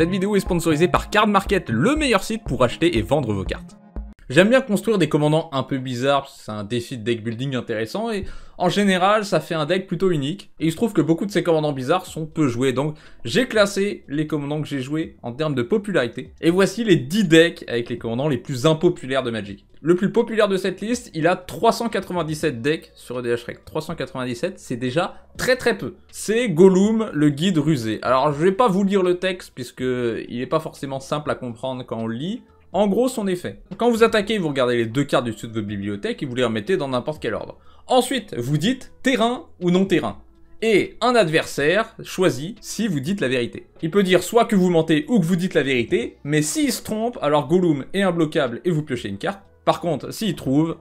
Cette vidéo est sponsorisée par Card Market, le meilleur site pour acheter et vendre vos cartes. J'aime bien construire des commandants un peu bizarres, c'est un défi de deck building intéressant et en général ça fait un deck plutôt unique. Et il se trouve que beaucoup de ces commandants bizarres sont peu joués, donc j'ai classé les commandants que j'ai joués en termes de popularité. Et voici les 10 decks avec les commandants les plus impopulaires de Magic. Le plus populaire de cette liste, il a 397 decks sur EDH Rec. 397, c'est déjà très peu. C'est Gollum, le guide rusé. Alors je vais pas vous lire le texte puisque il est pas forcément simple à comprendre quand on le lit. En gros, son effet. Quand vous attaquez, vous regardez les deux cartes du dessus de votre bibliothèque et vous les remettez dans n'importe quel ordre. Ensuite, vous dites terrain ou non terrain. Et un adversaire choisit si vous dites la vérité. Il peut dire soit que vous mentez ou que vous dites la vérité, mais s'il se trompe, alors Gollum est imbloquable et vous piochez une carte. Par contre, s'il trouve,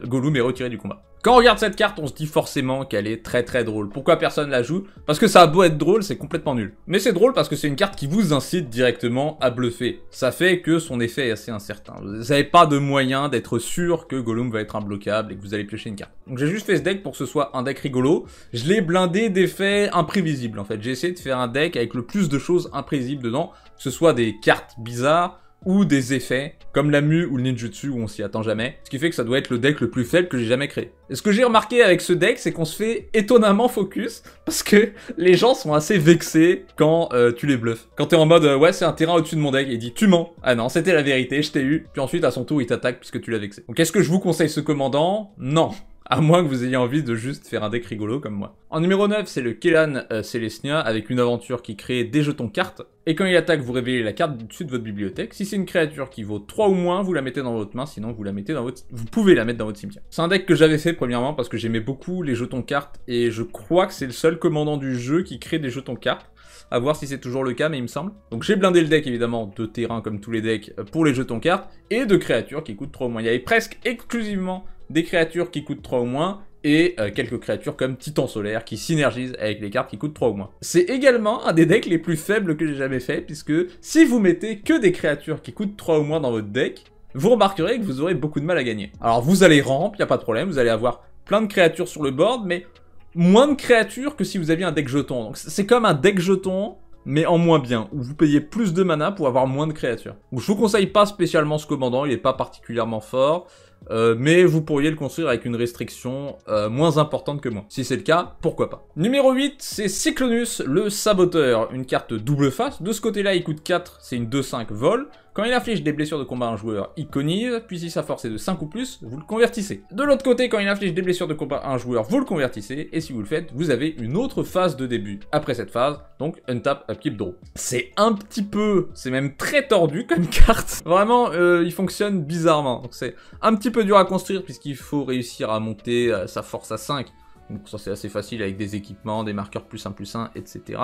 Gollum est retiré du combat. Quand on regarde cette carte, on se dit forcément qu'elle est très drôle. Pourquoi personne la joue? Parce que ça a beau être drôle, c'est complètement nul. Mais c'est drôle parce que c'est une carte qui vous incite directement à bluffer. Ça fait que son effet est assez incertain. Vous n'avez pas de moyen d'être sûr que Gollum va être imbloquable et que vous allez piocher une carte. Donc j'ai juste fait ce deck pour que ce soit un deck rigolo. Je l'ai blindé d'effets imprévisibles en fait. J'ai essayé de faire un deck avec le plus de choses imprévisibles dedans. Que ce soit des cartes bizarres, ou des effets, comme la Mu ou le Ninjutsu où on s'y attend jamais, ce qui fait que ça doit être le deck le plus faible que j'ai jamais créé. Et ce que j'ai remarqué avec ce deck, c'est qu'on se fait étonnamment focus, parce que les gens sont assez vexés quand tu les bluffes. Quand t'es en mode, ouais c'est un terrain au-dessus de mon deck, et il dit tu mens. Ah non, c'était la vérité, je t'ai eu. Puis ensuite à son tour il t'attaque puisque tu l'as vexé. Donc est-ce que je vous conseille ce commandant? Non. À moins que vous ayez envie de juste faire un deck rigolo comme moi. En numéro 9, c'est le Kellan Selesnya, avec une aventure qui crée des jetons cartes. Et quand il attaque, vous révélez la carte du dessus de votre bibliothèque. Si c'est une créature qui vaut 3 ou moins, vous la mettez dans votre main, sinon vous la mettez dans votre... Vous pouvez la mettre dans votre cimetière. C'est un deck que j'avais fait premièrement parce que j'aimais beaucoup les jetons cartes, et je crois que c'est le seul commandant du jeu qui crée des jetons cartes. À voir si c'est toujours le cas, mais il me semble. Donc j'ai blindé le deck évidemment de terrain comme tous les decks pour les jetons cartes, et de créatures qui coûtent 3 ou moins. Il y avait presque exclusivement des créatures qui coûtent 3 ou moins, et quelques créatures comme Titan Solaire qui synergisent avec les cartes qui coûtent 3 ou moins. C'est également un des decks les plus faibles que j'ai jamais fait, puisque si vous mettez que des créatures qui coûtent 3 ou moins dans votre deck, vous remarquerez que vous aurez beaucoup de mal à gagner. Alors vous allez ramp, y a pas de problème, vous allez avoir plein de créatures sur le board, mais moins de créatures que si vous aviez un deck jeton. Donc c'est comme un deck jeton, mais en moins bien, où vous payez plus de mana pour avoir moins de créatures. Donc je vous conseille pas spécialement ce commandant, il est pas particulièrement fort, mais vous pourriez le construire avec une restriction moins importante que moi. Si c'est le cas, pourquoi pas. Numéro 8, c'est Cyclonus, le saboteur, une carte double face. De ce côté-là, il coûte 4, c'est une 2-5 vol. Quand il inflige des blessures de combat à un joueur, il connise, puis si sa force est de 5 ou plus, vous le convertissez. De l'autre côté, quand il inflige des blessures de combat à un joueur, vous le convertissez, et si vous le faites, vous avez une autre phase de début. Après cette phase, donc untap, upkeep, draw. C'est un petit peu, c'est même très tordu comme carte. Vraiment, il fonctionne bizarrement. Donc c'est un petit peu dur à construire, puisqu'il faut réussir à monter sa force à 5. Donc ça c'est assez facile avec des équipements, des marqueurs +1/+1, etc.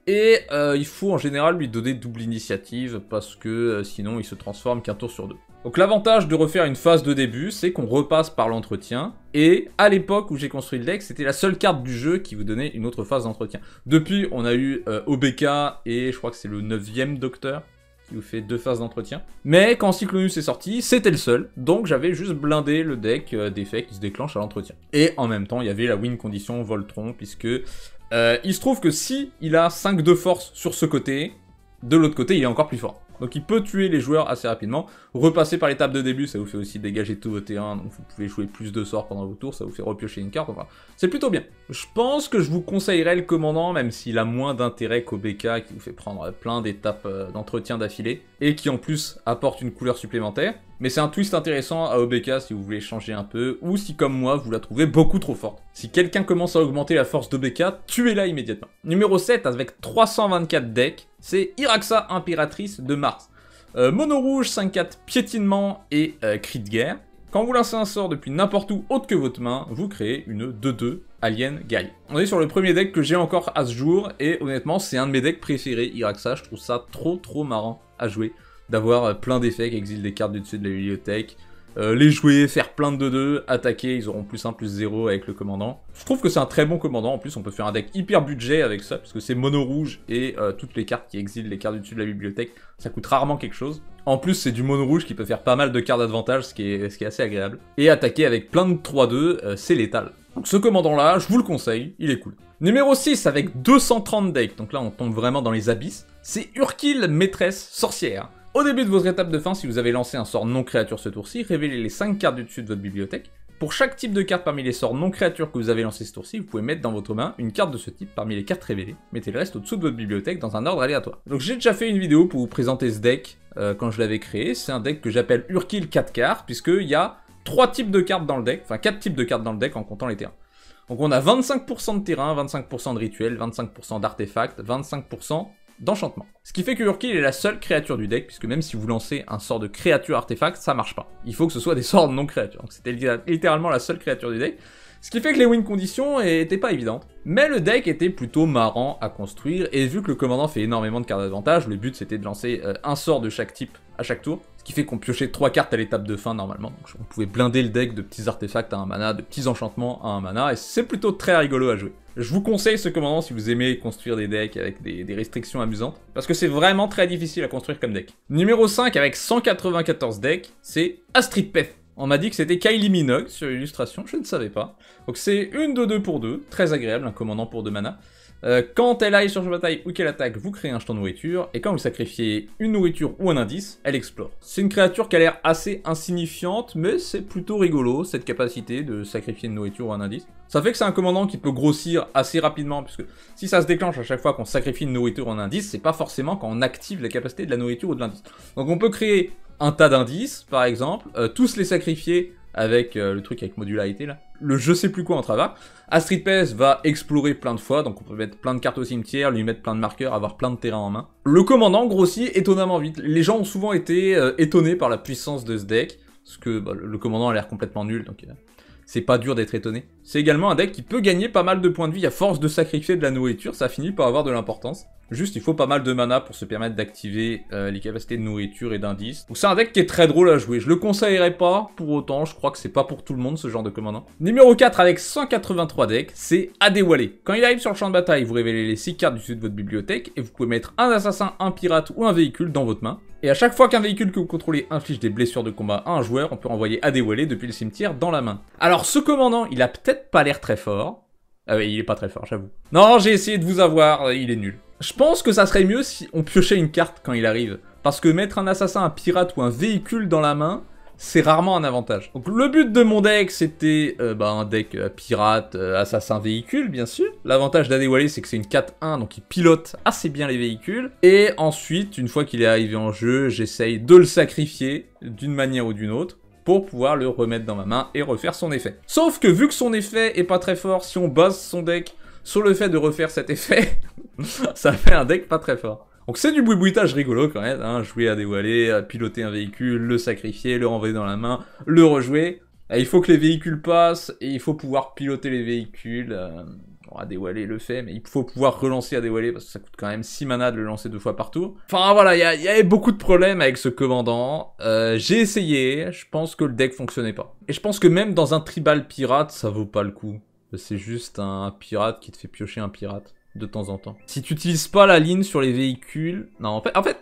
Et il faut en général lui donner double initiative parce que sinon il se transforme qu'un tour sur 2. Donc l'avantage de refaire une phase de début, c'est qu'on repasse par l'entretien. Et à l'époque où j'ai construit le deck, c'était la seule carte du jeu qui vous donnait une autre phase d'entretien. Depuis, on a eu OBK et je crois que c'est le 9e docteur qui vous fait 2 phases d'entretien. Mais quand Cyclonus est sorti, c'était le seul, donc j'avais juste blindé le deck d'effets qui se déclenchent à l'entretien. Et en même temps, il y avait la win condition Voltron, puisque il se trouve que si il a 5 de force sur ce côté, de l'autre côté, il est encore plus fort. Donc il peut tuer les joueurs assez rapidement. Repasser par l'étape de début, ça vous fait aussi dégager tout votre terrain, donc vous pouvez jouer plus de sorts pendant vos tours, ça vous fait repiocher une carte, enfin, c'est plutôt bien. Je pense que je vous conseillerais le commandant, même s'il a moins d'intérêt qu'OBK, qui vous fait prendre plein d'étapes d'entretien d'affilée, et qui en plus apporte une couleur supplémentaire. Mais c'est un twist intéressant à OBK si vous voulez changer un peu, ou si comme moi, vous la trouvez beaucoup trop forte. Si quelqu'un commence à augmenter la force d'OBK, tuez-la immédiatement. Numéro 7, avec 324 decks, c'est Iraxa, Impératrice de Mars. Mono rouge, 5-4, piétinement et cri de guerre. Quand vous lancez un sort depuis n'importe où autre que votre main, vous créez une 2-2 Alien Guerrier. On est sur le premier deck que j'ai encore à ce jour, et honnêtement, c'est un de mes decks préférés, Iraxa. Je trouve ça trop marrant à jouer, d'avoir plein d'effets qui exilent des cartes du dessus de la bibliothèque. Les jouer, faire plein de 2-2, attaquer, ils auront +1/+0 avec le commandant. Je trouve que c'est un très bon commandant, en plus on peut faire un deck hyper budget avec ça, parce que c'est mono rouge et toutes les cartes qui exilent les cartes du dessus de la bibliothèque, ça coûte rarement quelque chose. En plus c'est du mono rouge qui peut faire pas mal de cartes d'avantage, ce qui est assez agréable. Et attaquer avec plein de 3-2, c'est létal. Donc ce commandant-là, je vous le conseille, il est cool. Numéro 6 avec 230 decks, donc là on tombe vraiment dans les abysses, c'est Urkil, maîtresse sorcière. Au début de votre étape de fin, si vous avez lancé un sort non créature ce tour-ci, révélez les 5 cartes du dessus de votre bibliothèque. Pour chaque type de carte parmi les sorts non créatures que vous avez lancé ce tour-ci, vous pouvez mettre dans votre main une carte de ce type parmi les cartes révélées. Mettez le reste au-dessous de votre bibliothèque dans un ordre aléatoire. Donc j'ai déjà fait une vidéo pour vous présenter ce deck quand je l'avais créé. C'est un deck que j'appelle Urkil 4 cartes, puisqu'il y a 3 types de cartes dans le deck, enfin 4 types de cartes dans le deck en comptant les terrains. Donc on a 25% de terrain, 25% de rituel, 25% d'artefacts, 25% d'enchantement. Ce qui fait que Urkil est la seule créature du deck, puisque même si vous lancez un sort de créature artefact, ça marche pas. Il faut que ce soit des sorts non créatures. Donc c'était littéralement la seule créature du deck. Ce qui fait que les win conditions étaient pas évidentes. Mais le deck était plutôt marrant à construire, et vu que le commandant fait énormément de cartes d'avantage, le but c'était de lancer un sort de chaque type à chaque tour. Ce qui fait qu'on piochait 3 cartes à l'étape de fin normalement. Donc on pouvait blinder le deck de petits artefacts à 1 mana, de petits enchantements à 1 mana, et c'est plutôt très rigolo à jouer. Je vous conseille ce commandant si vous aimez construire des decks avec des restrictions amusantes, parce que c'est vraiment très difficile à construire comme deck. Numéro 5 avec 194 decks, c'est Astrid Peth. On m'a dit que c'était Kylie Minogue sur l'illustration, je ne savais pas. Donc c'est une de 2 pour 2, très agréable, un commandant pour 2 mana. Quand elle aille sur jeu de bataille ou qu'elle attaque, vous créez un jeton de nourriture, et quand vous sacrifiez une nourriture ou un indice, elle explore. C'est une créature qui a l'air assez insignifiante, mais c'est plutôt rigolo, cette capacité de sacrifier une nourriture ou un indice. Ça fait que c'est un commandant qui peut grossir assez rapidement, puisque si ça se déclenche à chaque fois qu'on sacrifie une nourriture ou un indice, c'est pas forcément quand on active la capacité de la nourriture ou de l'indice. Donc on peut créer un tas d'indices, par exemple, tous les sacrifier avec le truc avec modularité là, le je sais plus quoi en travers. Astrid Peth va explorer plein de fois, donc on peut mettre plein de cartes au cimetière, lui mettre plein de marqueurs, avoir plein de terrain en main. Le commandant grossit étonnamment vite. Les gens ont souvent été étonnés par la puissance de ce deck, parce que le commandant a l'air complètement nul, donc c'est pas dur d'être étonné. C'est également un deck qui peut gagner pas mal de points de vie à force de sacrifier de la nourriture, ça finit par avoir de l'importance. Juste, il faut pas mal de mana pour se permettre d'activer les capacités de nourriture et d'indices. Donc c'est un deck qui est très drôle à jouer. Je le conseillerais pas, pour autant, je crois que c'est pas pour tout le monde ce genre de commandant. Numéro 4 avec 183 decks, c'est Adewale. Quand il arrive sur le champ de bataille, vous révélez les 6 cartes du dessus de votre bibliothèque, et vous pouvez mettre un assassin, un pirate ou un véhicule dans votre main. Et à chaque fois qu'un véhicule que vous contrôlez inflige des blessures de combat à un joueur, on peut renvoyer Adewale depuis le cimetière dans la main. Alors ce commandant, il a peut-être pas l'air très fort. Ah oui, il est pas très fort, j'avoue. Non, j'ai essayé de vous avoir, il est nul. Je pense que ça serait mieux si on piochait une carte quand il arrive. Parce que mettre un assassin, un pirate ou un véhicule dans la main, c'est rarement un avantage. Donc le but de mon deck, c'était un deck pirate, assassin, véhicule, bien sûr. L'avantage d'Adewale, c'est que c'est une 4-1, donc il pilote assez bien les véhicules. Et ensuite, une fois qu'il est arrivé en jeu, j'essaye de le sacrifier d'une manière ou d'une autre, pour pouvoir le remettre dans ma main et refaire son effet. Sauf que vu que son effet est pas très fort, si on base son deck sur le fait de refaire cet effet, ça fait un deck pas très fort. Donc c'est du boui-boitage rigolo quand même, hein, jouer à Adewale, piloter un véhicule, le sacrifier, le renvoyer dans la main, le rejouer. Et il faut que les véhicules passent, et il faut pouvoir piloter les véhicules. Adewale le fait, mais il faut pouvoir relancer Adewale parce que ça coûte quand même 6 mana de le lancer 2 fois par tour. Enfin voilà, il y avait beaucoup de problèmes avec ce commandant. J'ai essayé, je pense que le deck fonctionnait pas. Et je pense que même dans un tribal pirate, ça vaut pas le coup. C'est juste un pirate qui te fait piocher un pirate de temps en temps. Si tu utilises pas la ligne sur les véhicules... Non, en fait,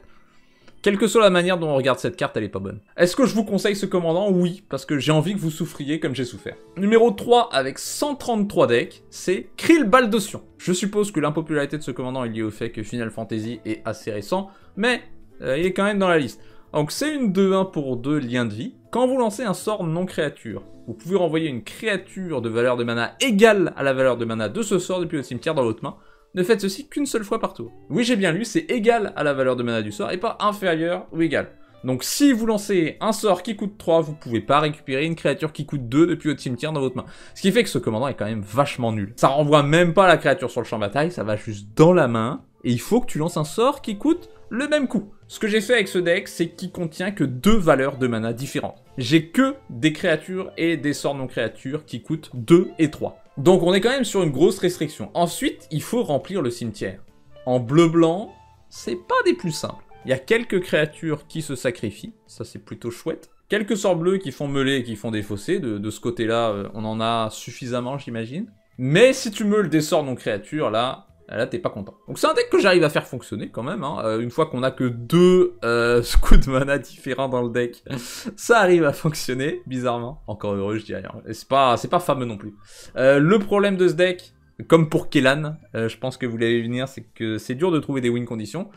quelle que soit la manière dont on regarde cette carte, elle est pas bonne. Est-ce que je vous conseille ce commandant? Oui, parce que j'ai envie que vous souffriez comme j'ai souffert. Numéro 3, avec 133 decks, c'est Krill Baldocian. Je suppose que l'impopularité de ce commandant est liée au fait que Final Fantasy est assez récent, mais il est quand même dans la liste. Donc c'est une 2-1 pour 2 liens de vie. Quand vous lancez un sort non créature, vous pouvez renvoyer une créature de valeur de mana égale à la valeur de mana de ce sort depuis le cimetière dans votre main. Ne faites ceci qu'une seule fois par tour. Oui, j'ai bien lu, c'est égal à la valeur de mana du sort et pas inférieur ou égal. Donc si vous lancez un sort qui coûte 3, vous pouvez pas récupérer une créature qui coûte 2 depuis votre cimetière dans votre main. Ce qui fait que ce commandant est quand même vachement nul. Ça renvoie même pas la créature sur le champ de bataille, ça va juste dans la main, et il faut que tu lances un sort qui coûte le même coup. Ce que j'ai fait avec ce deck, c'est qu'il contient que 2 valeurs de mana différentes. J'ai que des créatures et des sorts non créatures qui coûtent 2 et 3. Donc on est quand même sur une grosse restriction. Ensuite, il faut remplir le cimetière. En bleu-blanc, c'est pas des plus simples. Il y a quelques créatures qui se sacrifient, ça c'est plutôt chouette. Quelques sorts bleus qui font meuler et qui font défausser, de ce côté-là, on en a suffisamment j'imagine. Mais si tu meules des sorts non créatures, là, Là, t'es pas content. Donc c'est un deck que j'arrive à faire fonctionner quand même. Hein. Une fois qu'on a que 2 coups de mana différents dans le deck, ça arrive à fonctionner, bizarrement. Encore heureux, je dis rien. C'est pas fameux non plus. Le problème de ce deck, comme pour Kellan, je pense que vous l'avez vu venir, c'est que c'est dur de trouver des win conditions.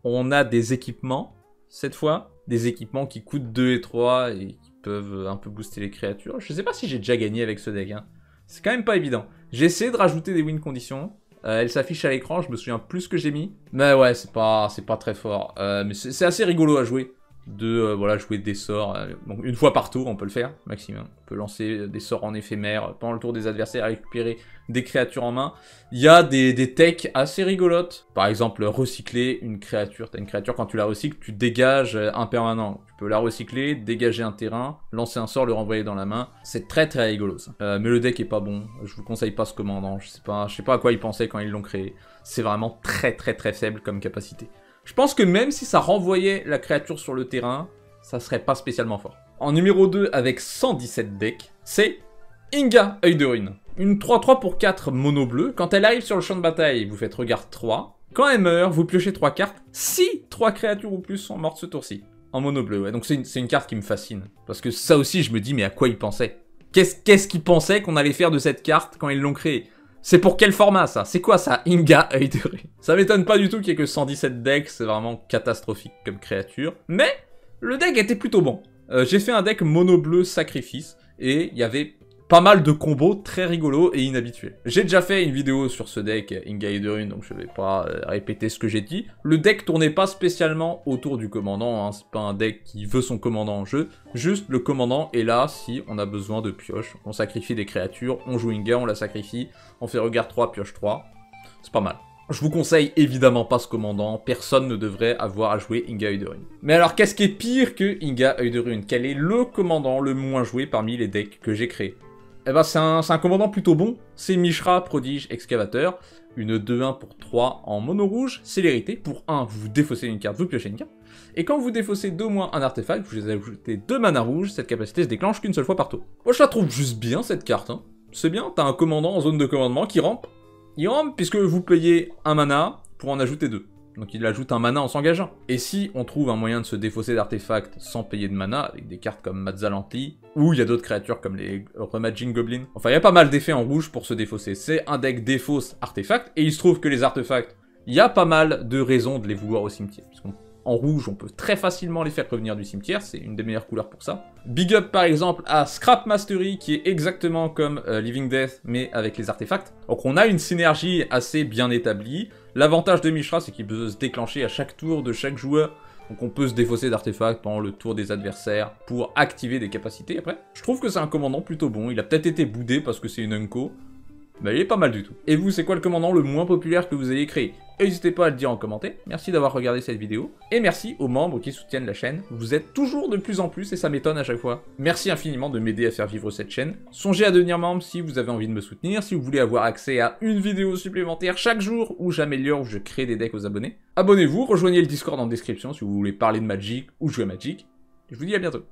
On a des équipements, cette fois, des équipements qui coûtent 2 et 3 et qui peuvent un peu booster les créatures. Je sais pas si j'ai déjà gagné avec ce deck. Hein. C'est quand même pas évident. J'ai essayé de rajouter des win conditions. Elle s'affiche à l'écran, je me souviens plus ce que j'ai mis. Mais ouais, c'est pas très fort. Mais c'est assez rigolo à jouer. Voilà, jouer des sorts. Donc une fois par tour, on peut le faire, maximum. On peut lancer des sorts en éphémère pendant le tour des adversaires, récupérer des créatures en main. Il y a des techs assez rigolotes. Par exemple, recycler une créature. T'as une créature, quand tu la recycles, tu dégages un permanent. Tu peux la recycler, dégager un terrain, lancer un sort, le renvoyer dans la main. C'est très rigolo ça. Mais le deck est pas bon. Je vous conseille pas ce commandant. Je sais pas à quoi ils pensaient quand ils l'ont créé. C'est vraiment très faible comme capacité. Je pense que même si ça renvoyait la créature sur le terrain, ça serait pas spécialement fort. En numéro 2, avec 117 decks, c'est Inga, Œil de Rune. Une 3-3 pour 4 mono bleu. Quand elle arrive sur le champ de bataille, vous faites regard 3. Quand elle meurt, vous piochez 3 cartes. Si 3 créatures ou plus sont mortes ce tour-ci. En mono bleu, ouais. Donc c'est une carte qui me fascine. Parce que ça aussi, je me dis, mais à quoi ils pensaient? Qu'est-ce qu'ils pensaient qu'on allait faire de cette carte quand ils l'ont créée? C'est pour quel format ça? C'est quoi ça? Inga, Œil de Rune. Ça m'étonne pas du tout qu'il y ait que 117 decks, c'est vraiment catastrophique comme créature. Mais le deck était plutôt bon. J'ai fait un deck mono bleu sacrifice, et il y avait pas mal de combos très rigolos et inhabituels. J'ai déjà fait une vidéo sur ce deck Inga, Œil de Rune, donc je vais pas répéter ce que j'ai dit. Le deck tournait pas spécialement autour du commandant, hein. C'est pas un deck qui veut son commandant en jeu, juste le commandant est là si on a besoin de pioche. On sacrifie des créatures, on joue Inga, on la sacrifie, on fait regard 3, pioche 3, c'est pas mal. Je vous conseille évidemment pas ce commandant, personne ne devrait avoir à jouer Inga, Œil de Rune. Mais alors qu'est-ce qui est pire que Inga, Œil de Rune? Quel est le commandant le moins joué parmi les decks que j'ai créés? Eh ben c'est un commandant plutôt bon, c'est Mishra, Prodige, Excavateur, une 2-1 pour 3 en mono rouge, célérité, pour 1 vous défaussez une carte, vous piochez une carte, et quand vous défaussez 2 ou moins un artefact, vous ajoutez 2 mana rouge, cette capacité se déclenche qu'une seule fois par tour. Moi je la trouve juste bien cette carte, hein. C'est bien, t'as un commandant en zone de commandement qui rampe, il rampe puisque vous payez un mana pour en ajouter 2. Donc il ajoute un mana en s'engageant. Et si on trouve un moyen de se défausser d'artefacts sans payer de mana, avec des cartes comme Mazzalanti, ou il y a d'autres créatures comme les Remaging Goblin, enfin il y a pas mal d'effets en rouge pour se défausser. C'est un deck défausse artefacts, et il se trouve que les artefacts, il y a pas mal de raisons de les vouloir au cimetière. En rouge, on peut très facilement les faire revenir du cimetière, c'est une des meilleures couleurs pour ça. Big up par exemple à Scrap Mastery, qui est exactement comme Living Death, mais avec les artefacts. Donc on a une synergie assez bien établie. L'avantage de Mishra, c'est qu'il peut se déclencher à chaque tour de chaque joueur. Donc on peut se défausser d'artefacts pendant le tour des adversaires pour activer des capacités après. Je trouve que c'est un commandant plutôt bon, il a peut-être été boudé parce que c'est une Unco, mais il est pas mal du tout. Et vous, c'est quoi le commandant le moins populaire que vous ayez créé? N'hésitez pas à le dire en commentaire. Merci d'avoir regardé cette vidéo. Et merci aux membres qui soutiennent la chaîne. Vous êtes toujours de plus en plus et ça m'étonne à chaque fois. Merci infiniment de m'aider à faire vivre cette chaîne. Songez à devenir membre si vous avez envie de me soutenir, si vous voulez avoir accès à une vidéo supplémentaire chaque jour où j'améliore, où je crée des decks aux abonnés. Abonnez-vous, rejoignez le Discord en description si vous voulez parler de Magic ou jouer à Magic. Je vous dis à bientôt.